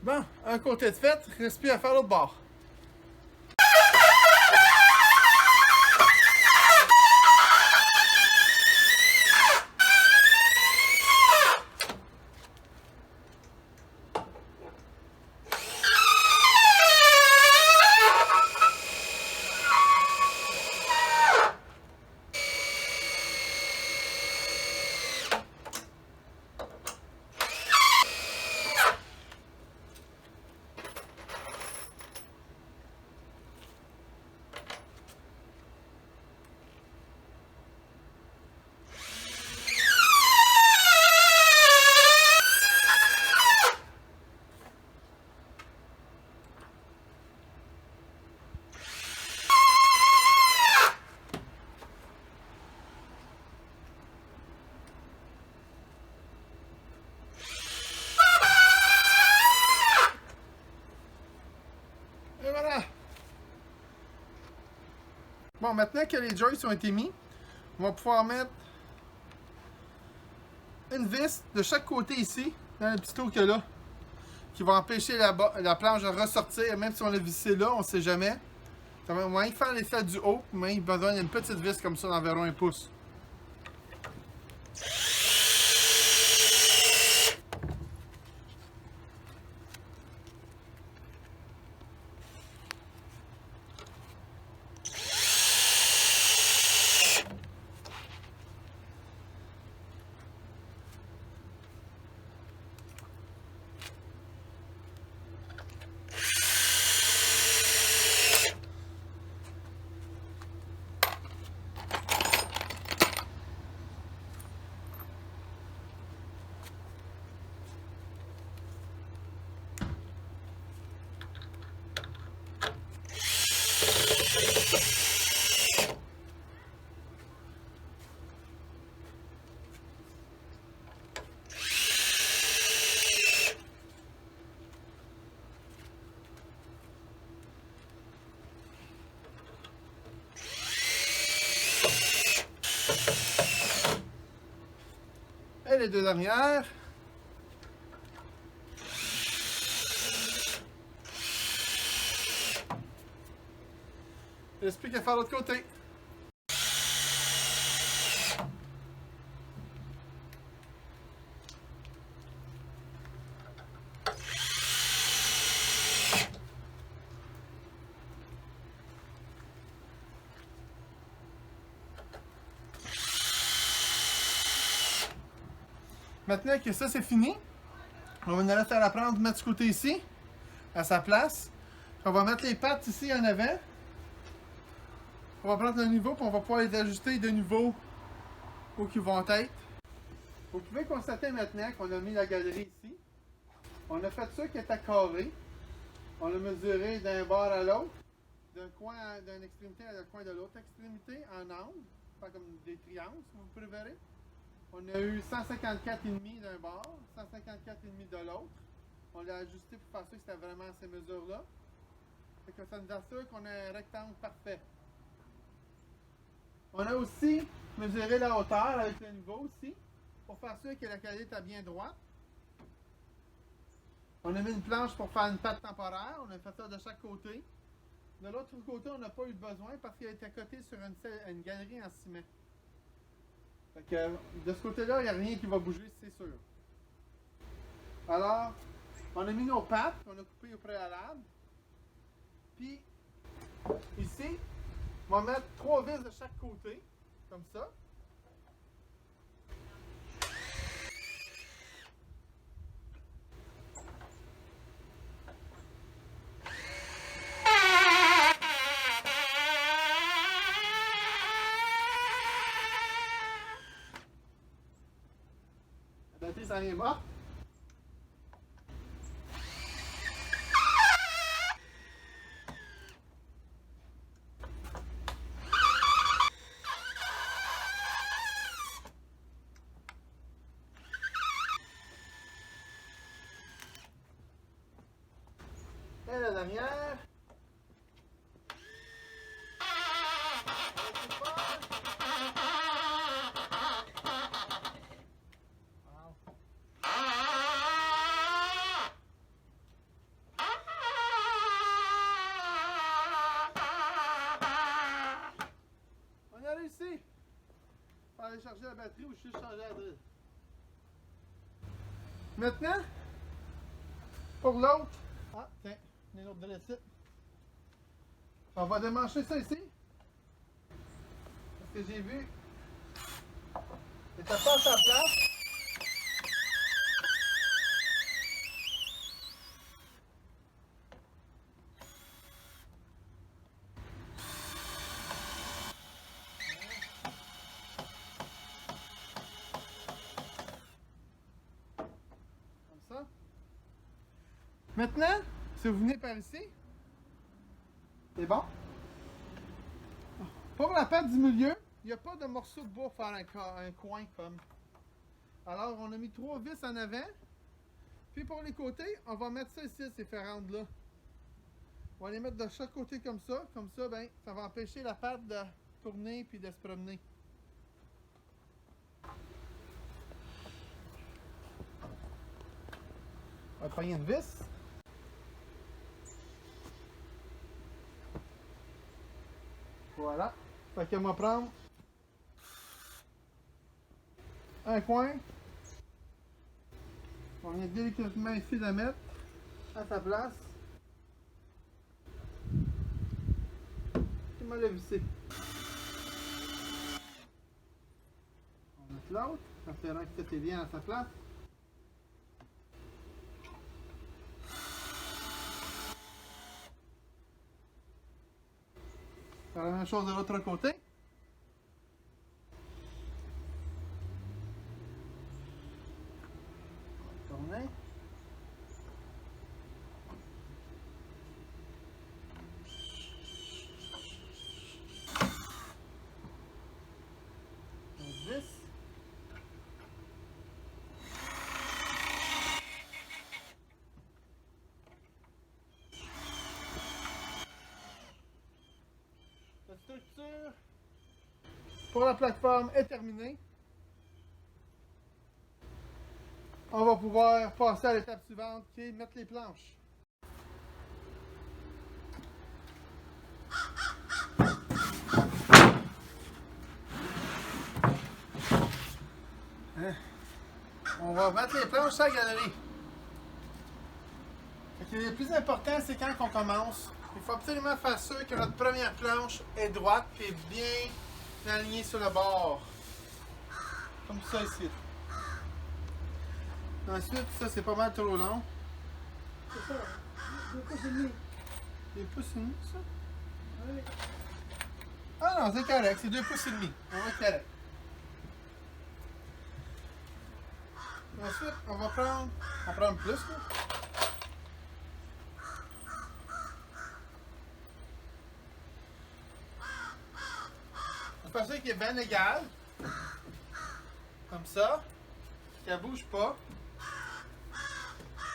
Bon, un côté de fait, reste plus à faire l'autre bord. Et voilà. Bon, maintenant que les joists ont été mis, on va pouvoir mettre une vis de chaque côté ici, dans le petit trou qu'il y a là, qui va empêcher la planche de ressortir. Même si on l'a vissé là, on ne sait jamais. Ça va moins faire l'effet du haut, mais il besoin d'une petite vis comme ça d'environ 1 pouce. Et les deux dernières. Il reste plus qu'à faire l'autre côté. Maintenant que ça c'est fini, on va aller faire la prendre, mettre ce côté ici, à sa place. On va mettre les pattes ici en avant. On va prendre le niveau, puis on va pouvoir les ajuster de niveau où ils vont être. Vous pouvez constater maintenant qu'on a mis la galerie ici. On a fait ça qui était carré. On l'a mesuré d'un bord à l'autre, d'un coin, d'une extrémité à la coin de l'autre extrémité en angle, pas comme des triangles, si vous préférez. On a eu 154,5 d'un bord, 154,5 de l'autre. On l'a ajusté pour faire sûr que c'était vraiment à ces mesures-là. Fait que ça nous assure qu'on a un rectangle parfait. On a aussi mesuré la hauteur avec le niveau aussi, pour faire sûr que la qualité est bien droite. On a mis une planche pour faire une patte temporaire, on a fait ça de chaque côté. De l'autre côté, on n'a pas eu besoin parce qu'il a été accoté sur une galerie en ciment. Fait que de ce côté-là, il n'y a rien qui va bouger, c'est sûr. Alors, on a mis nos pattes qu'on a coupées au préalable. Puis, ici, on va mettre 3 vis de chaque côté, comme ça. La batterie s'en est morte. Et la dernière. changer la batterie ou juste changer la drill. Maintenant, pour l'autre, ah tiens, une autre drill ici. On va démancher ça ici. Parce que j'ai vu que ça passe à la place. Comme ça. Maintenant, si vous venez par ici, c'est bon. Pour la patte du milieu, il n'y a pas de morceau de bois pour faire un coin comme. Alors, on a mis 3 vis en avant. Puis pour les côtés, on va mettre ça ici, ces ferrandes-là. On va les mettre de chaque côté comme ça. Comme ça, ben, ça va empêcher la patte de tourner puis de se promener. On va prendre une vis. Voilà. Fait qu'on va prendre un coin. On vient délicatement ici la mettre à sa place. Puis on va la visser. On va mettre l'autre, en espérant que tout est bien à sa place. Faire la même chose de l'autre côté. Tourner. On visse. La structure pour la plateforme est terminée. On va pouvoir passer à l'étape suivante qui est mettre les planches. On va mettre les planches sur la galerie. Le plus important, c'est quand on commence. Il faut absolument faire sûr que notre première planche est droite et bien alignée sur le bord. Comme ça ici. Ensuite, ça c'est pas mal trop long. C'est ça, 2 pouces et demi. 2 pouces et demi, ça? Oui. Ah non, c'est correct, c'est 2 pouces et demi. On va être correct. Ensuite, on va prendre plus. Là. On va faire ça qui est bien égal. Comme ça. Qu'elle ne bouge pas.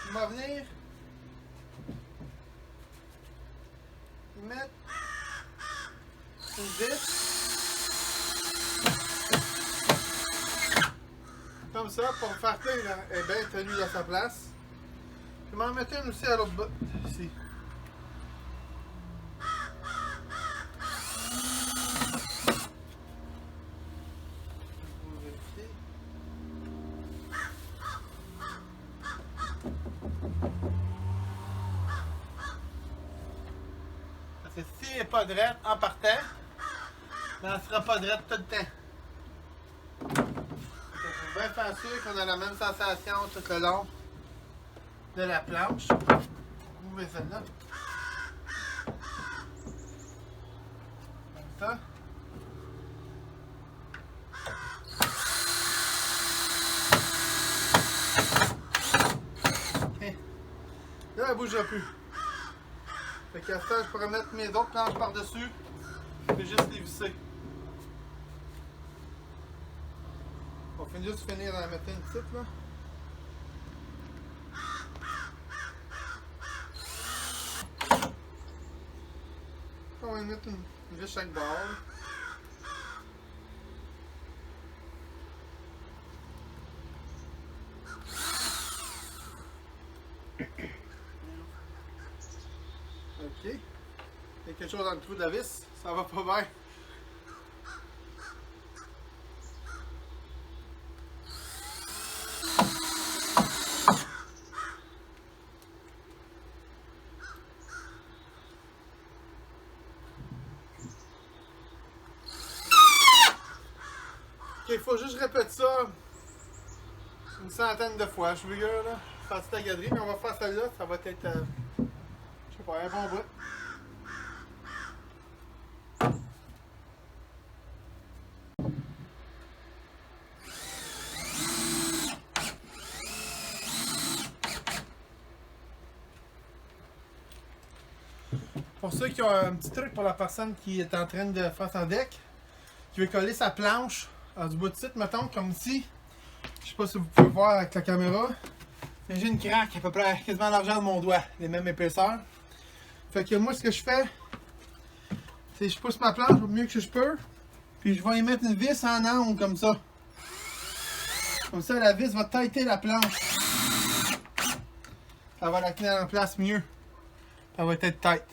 On va venir mettre une vis. Comme ça, pour faire que elle est bien tenue à sa place. Je vais m'en mettre une aussi à l'autre bout, ici. Parce que si elle n'est pas droite en partant, elle ne sera pas droite tout le temps. Il faut bien faire sûr qu'on a la même sensation tout le long de la planche. Ouvrez celle-là. Comme ça. Okay. Là, elle ne bougera plus. Fait qu'à ça, je pourrais mettre mes autres planches par-dessus et juste les visser. On va juste finir à la mettre une petite là. On va mettre une vis chaque bord. Ok. Il y a quelque chose dans le trou de la vis, ça va pas bien. faut juste répéter ça une centaine de fois. Je veux dire, là. Faire ta galerie, mais on va faire celle-là. Ça va être, je sais pas, un bon bout. Pour ceux qui ont un petit truc pour la personne qui est en train de faire son deck, qui veut coller sa planche du bout de site, mettons, comme ici. Je sais pas si vous pouvez voir avec la caméra. Mais j'ai une craque à peu près quasiment largeur de mon doigt, les mêmes épaisseurs. Fait que moi, ce que je fais, c'est que je pousse ma planche au mieux que je peux. Puis je vais y mettre une vis en angle comme ça. Comme ça, la vis va tighter la planche. Ça va la tenir en place mieux. Ça va être tight.